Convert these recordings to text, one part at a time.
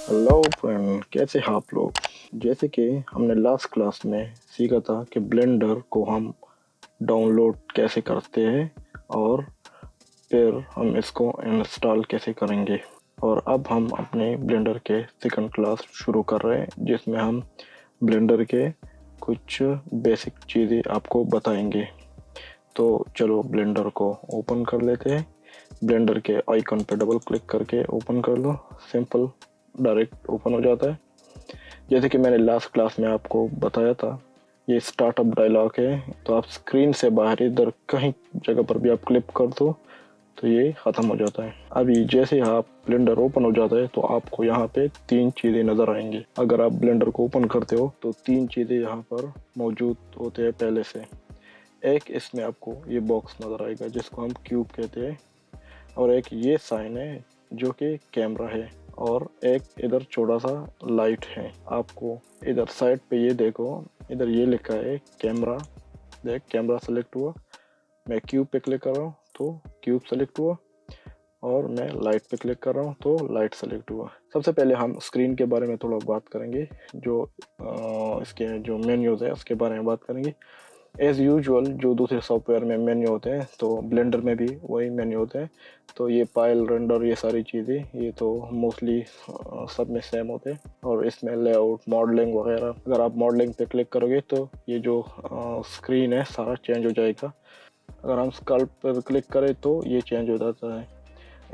Hello friend, कैसे हैं आप लोग। जैसे कि हमने लास्ट क्लास में सीखा था कि ब्लेंडर को हम डाउनलोड कैसे करते हैं और फिर हम इसको इंस्टॉल कैसे करेंगे। और अब हम अपने ब्लेंडर के सेकंड क्लास शुरू कर रहे हैं जिसमें हम ब्लेंडर के कुछ बेसिक चीज़ें आपको बताएंगे। तो चलो ब्लेंडर को ओपन कर लेते हैं। ब्लेंडर के आइकन पे डबल क्लिक करके ओपन कर लो। सिंपल, डायरेक्ट ओपन हो जाता है। जैसे कि मैंने लास्ट क्लास में आपको बताया था, ये स्टार्टअप डायलॉग है, तो आप स्क्रीन से बाहर इधर कहीं जगह पर भी आप क्लिक कर दो तो ये ख़त्म हो जाता है। अभी जैसे आप ब्लेंडर ओपन हो जाता है तो आपको यहाँ पे तीन चीज़ें नज़र आएंगी। अगर आप ब्लेंडर को ओपन करते हो तो तीन चीज़ें यहाँ पर मौजूद होते हैं पहले से। एक इसमें आपको ये बॉक्स नज़र आएगा जिसको हम क्यूब कहते हैं, और एक ये साइन है जो कि कैमरा है, और एक इधर छोटा सा लाइट है। आपको इधर साइड पे ये देखो, इधर ये लिखा है कैमरा। देख, कैमरा सेलेक्ट हुआ। मैं क्यूब पे क्लिक कर रहा हूँ तो क्यूब सेलेक्ट हुआ, और मैं लाइट पे क्लिक कर रहा हूँ तो लाइट सेलेक्ट हुआ। सबसे पहले हम स्क्रीन के बारे में थोड़ा बात करेंगे, जो इसके जो मेन्यूज़ है उसके बारे में बात करेंगे। एज़ यूजुअल जो दूसरे सॉफ्टवेयर में मेन्यू होते हैं तो ब्लेंडर में भी वही मेन्यू होते हैं। तो ये पाइल, रेंडर, ये सारी चीज़ें ये तो मोस्टली सब में सेम होते हैं। और इसमें लेआउट, मॉडलिंग वगैरह, अगर आप मॉडलिंग पे क्लिक करोगे तो ये जो स्क्रीन है सारा चेंज हो जाएगा। अगर हम स्कल्प पर क्लिक करें तो ये चेंज हो जाता है।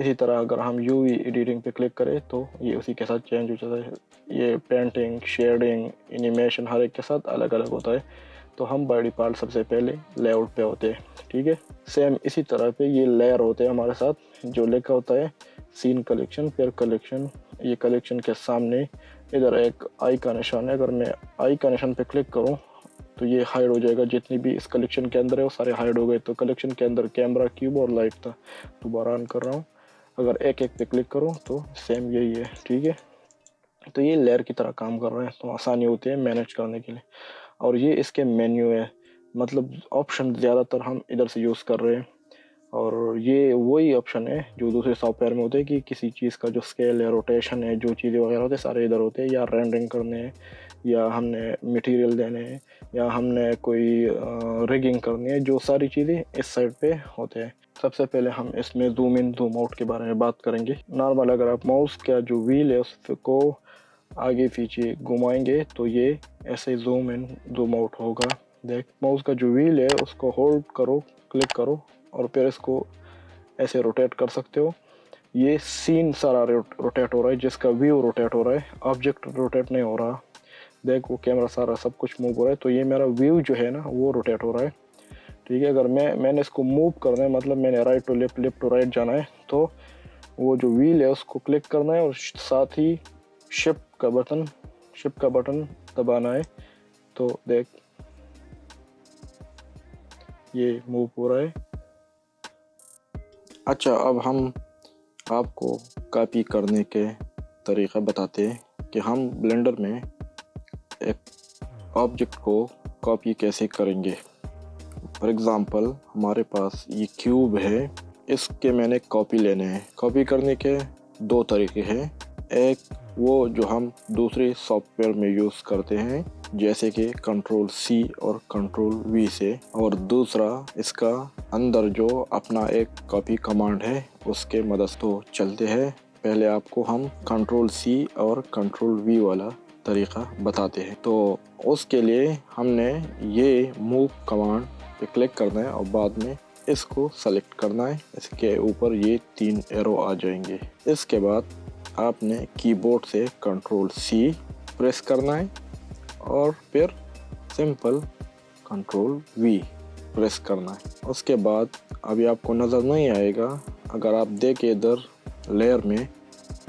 इसी तरह अगर हम यूवी एडिटिंग पे क्लिक करें तो ये उसी के साथ चेंज हो जाता है। ये पेंटिंग, शेडिंग, एनिमेशन हर एक के साथ अलग अलग होता है। तो हम बाय डिफ़ॉल्ट सबसे पहले लेआउट पे होते हैं, ठीक है। सेम इसी तरह पे ये लेयर होते हैं हमारे साथ, जो लिखा होता है सीन कलेक्शन, फिर कलेक्शन। ये कलेक्शन के सामने इधर एक आई का निशान है। अगर मैं आई का निशान पे क्लिक करूँ तो ये हाइड हो जाएगा। जितनी भी इस कलेक्शन के अंदर है वो सारे हाइड हो गए। तो कलेक्शन के अंदर कैमरा, क्यूब और लाइट था। दोबारा ऑन कर रहा हूँ, अगर एक एक पे क्लिक करूँ तो सेम यही है, ठीक है। तो ये लेयर की तरह काम कर रहे हैं, तो आसानी होती है मैनेज करने के लिए। और ये इसके मेन्यू है, मतलब ऑप्शन ज़्यादातर हम इधर से यूज़ कर रहे हैं। और ये वही ऑप्शन है जो दूसरे सॉफ्टवेयर में होते हैं कि किसी चीज़ का जो स्केल है, रोटेशन है, जो चीज़ें वगैरह होते हैं सारे इधर होते हैं। या रेंडरिंग करने हैं, या हमने मटेरियल देने हैं, या हमने कोई रिगिंग करनी है, जो सारी चीज़ें इस साइड पे होते हैं। सबसे पहले हम इसमें जूम इन जूम आउट के बारे में बात करेंगे। नॉर्मल अगर आप माउस का जो व्हील है उसको आगे पीछे घुमाएंगे तो ये ऐसे जूम इन जूम आउट होगा। देख, माउस का जो व्हील है उसको होल्ड करो, क्लिक करो, और फिर इसको ऐसे रोटेट कर सकते हो। ये सीन सारा रोटेट हो रहा है, जिसका व्यू रोटेट हो रहा है, ऑब्जेक्ट रोटेट नहीं हो रहा। देख, वो कैमरा सारा सब कुछ मूव हो रहा है, तो ये मेरा व्यू जो है ना वो रोटेट हो रहा है, ठीक है। अगर मैंने इसको मूव करना है, मतलब मैंने right to left, left to right जाना है, तो वो जो व्हील है उसको क्लिक करना है और साथ ही शिफ्ट का बटन दबाना है। तो देख, ये मूव हो रहा है। अच्छा, अब हम आपको कॉपी करने के तरीक़ा बताते हैं कि हम ब्लेंडर में एक ऑब्जेक्ट को कॉपी कैसे करेंगे। फॉर एग्ज़ाम्पल, हमारे पास ये क्यूब है, इसके मैंने कॉपी लेने हैं। कॉपी करने के दो तरीके हैं। एक वो जो हम दूसरे सॉफ्टवेयर में यूज़ करते हैं, जैसे कि कंट्रोल-C और कंट्रोल-V से, और दूसरा इसका अंदर जो अपना एक कॉपी कमांड है उसके मदद से चलते हैं। पहले आपको हम कंट्रोल-C और कंट्रोल-V वाला तरीक़ा बताते हैं। तो उसके लिए हमने ये मूव कमांड पे क्लिक करना है और बाद में इसको सेलेक्ट करना है। इसके ऊपर ये तीन एरो आ जाएंगे। इसके बाद आपने कीबोर्ड से कंट्रोल-C प्रेस करना है और फिर सिंपल कंट्रोल-V प्रेस करना है। उसके बाद अभी आपको नज़र नहीं आएगा, अगर आप देखें इधर लेयर में,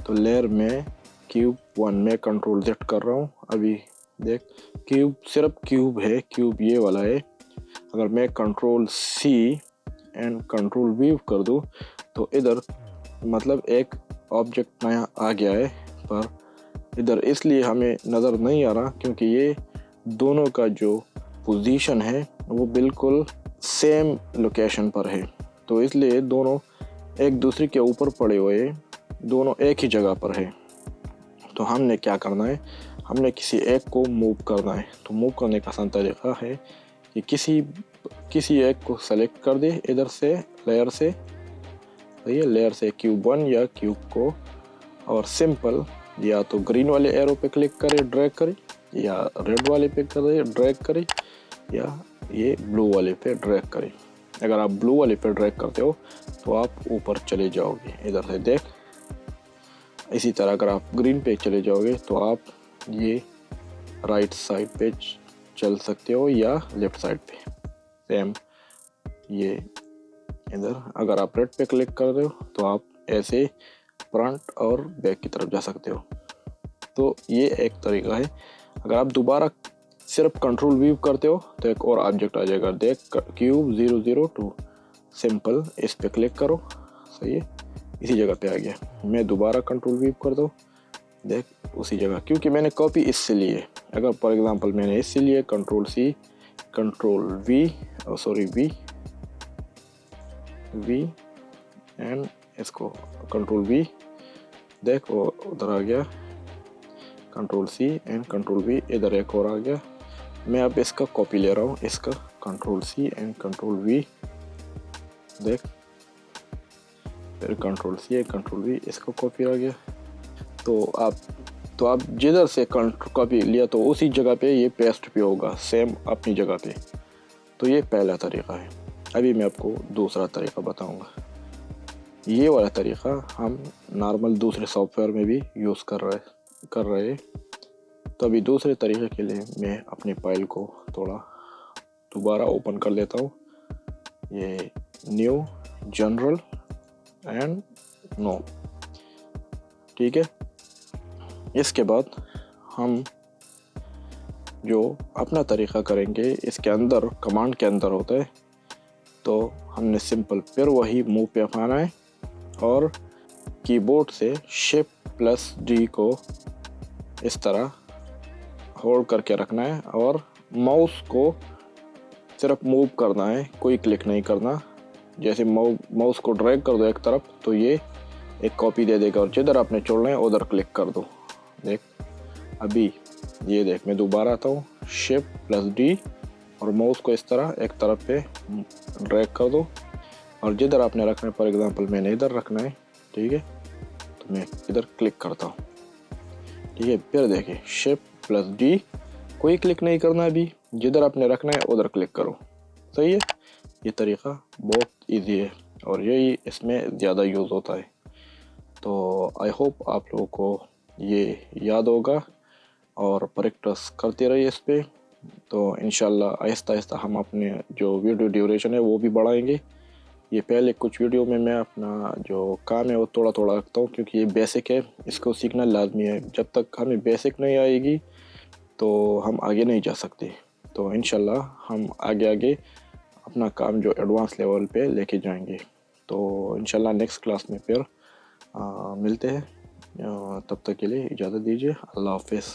तो लेयर में क्यूब 1 में कंट्रोल-Z कर रहा हूँ। अभी देख, क्यूब सिर्फ क्यूब है, क्यूब ये वाला है। अगर मैं कंट्रोल-C एंड कंट्रोल-V कर दूँ तो इधर मतलब एक ऑब्जेक्ट नया आ गया है, पर इधर इसलिए हमें नज़र नहीं आ रहा क्योंकि ये दोनों का जो पोजीशन है वो बिल्कुल सेम लोकेशन पर है। तो इसलिए दोनों एक दूसरे के ऊपर पड़े हुए, दोनों एक ही जगह पर है। तो हमने क्या करना है, हमने किसी एक को मूव करना है। तो मूव करने का आसान तरीका है कि किसी एक को सेलेक्ट कर दे इधर से लेयर से, सही है, लेयर से क्यूब 1 या क्यूब को, और सिंपल या तो ग्रीन वाले एरो पे क्लिक करे ड्रैग करे, या रेड वाले पे करे ड्रैग करे, या ये ब्लू वाले पे ड्रैग करे। अगर आप ब्लू वाले पे ड्रैग करते हो तो आप ऊपर चले जाओगे इधर से, देख। इसी तरह अगर आप ग्रीन पे चले जाओगे तो आप ये राइट साइड पे चल सकते हो या लेफ्ट साइड पे, सेम ये इधर। अगर आप रेड पे क्लिक कर रहे हो तो आप ऐसे फ्रंट और बैक की तरफ जा सकते हो। तो ये एक तरीका है। अगर आप दोबारा सिर्फ कंट्रोल वी करते हो तो एक और ऑब्जेक्ट आ जाएगा, देख, क्यूब 002, सिंपल इस पे क्लिक करो, सही है, इसी जगह पे आ गया। मैं दोबारा कंट्रोल वी कर दो, देख उसी जगह, क्योंकि मैंने कॉपी इससे ली है। अगर फॉर एग्जांपल मैंने इससे लिए control C, control V, sorry V and इसको कंट्रोल वी, देख वो उधर आ गया, control C and control V, इधर एक और आ गया। मैं अब इसका कॉपी ले रहा हूँ, इसका control C and control V, देख, फिर control C and control V, इसका कॉपी आ गया। तो आप जिधर से कॉपी लिया तो उसी जगह पे ये पेस्ट भी होगा, सेम अपनी जगह पे। तो ये पहला तरीका है। अभी मैं आपको दूसरा तरीका बताऊंगा। ये वाला तरीका हम नॉर्मल दूसरे सॉफ्टवेयर में भी यूज़ कर रहे हैं। तो अभी दूसरे तरीके के लिए मैं अपनी फाइल को थोड़ा दोबारा ओपन कर लेता हूँ। ये न्यू, जनरल एंड नो, ठीक है। इसके बाद हम जो अपना तरीका करेंगे, इसके अंदर कमांड के अंदर होता है, तो हमने सिंपल फिर वही मूव पे अपनाना है और कीबोर्ड से Shift+D को इस तरह होल्ड करके रखना है और माउस को सिर्फ मूव करना है, कोई क्लिक नहीं करना। जैसे माउस को ड्रैग कर दो एक तरफ तो ये एक कॉपी दे देगा, और जिधर आपने छोड़ना है उधर क्लिक कर दो। देख अभी ये देख, मैं दोबारा आता हूँ, Shift+D और माउस को इस तरह एक तरफ पे ड्रैग कर दो, और जिधर आपने रखना है, फॉर एग्जांपल मैंने इधर रखना है, ठीक है, तो मैं इधर क्लिक करता हूँ, ठीक है। फिर देखिए Shift+D, कोई क्लिक नहीं करना, अभी जिधर आपने रखना है उधर क्लिक करो, सही है। ये तरीका बहुत इजी है और यही इसमें ज़्यादा यूज़ होता है। तो आई होप आप लोगों को ये याद होगा और प्रैक्टिस करते रहिए इस पर। तो इंशाल्लाह आहिस्ता आहिस्ता हम अपने जो वीडियो ड्यूरेशन है वो भी बढ़ाएंगे। ये पहले कुछ वीडियो में मैं अपना जो काम है वो थोड़ा थोड़ा रखता हूँ, क्योंकि ये बेसिक है, इसको सीखना लाजमी है। जब तक हमें बेसिक नहीं आएगी तो हम आगे नहीं जा सकते। तो इंशाल्लाह हम आगे अपना काम जो एडवांस लेवल पे लेके जाएंगे। तो इंशाल्लाह नेक्स्ट क्लास में फिर मिलते हैं। तब तक के लिए इजाज़त दीजिए। अल्लाह हाफ़िज़।